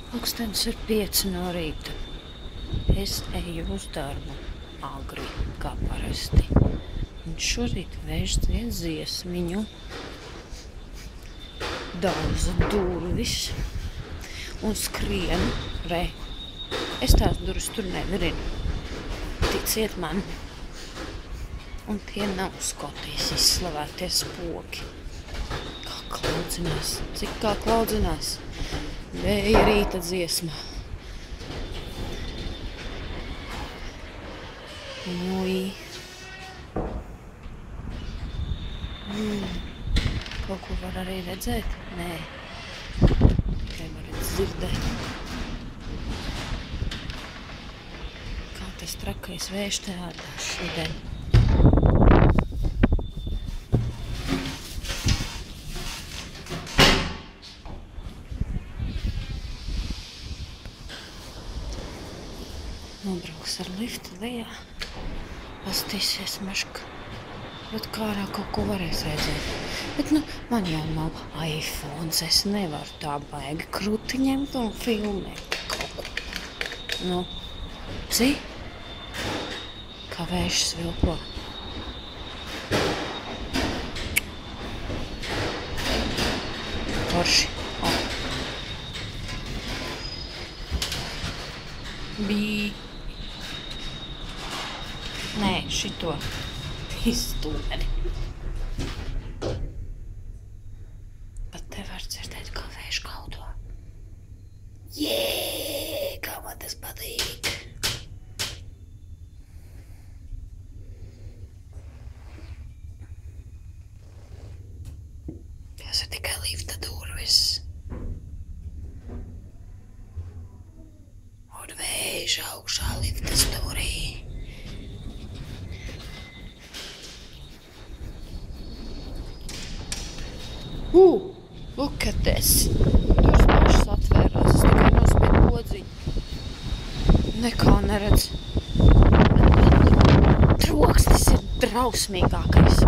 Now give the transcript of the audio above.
Pulkstenis ir 5 no rīta. Es eju uz darbu agri, kā parasti. Un šorīt vējš dzien dziesmiņu, dauza durvis un skrienu. Re, es tās durvis tur nevirinu. Ticiet man. Un tie nav Skotijas izslavētie spoki. Kā klaudzinās, cik kā klaudzinās. Vēja rīta dziesma. Nui. Kaut ko var arī redzēt? Nē. Tikai varat dzirdēt. Kā tas trakais vējš te ārdās šodien. Nobrauks ar liftu lejā, pastīsies maška, bet kārā kaut ko varēs redzēt. Bet, man jau nav iPhones, es nevaru tā baigi kruti ņemt un filmēt kaut ko. Dzi? Kā vējš svilpo. Forši. Bija. Nē, šito pistoli. Bet te var dzirdēt, kā vējš kaudo. Jē, kā man tas patīk. Tas ir tikai lifta durvis. Un vējš augšā lifta stūrī. Look at this. Durvis pašas atvērās, es tikai nospiedu podziņu. Nekā neredz. Troksnis ir drausmīgākais.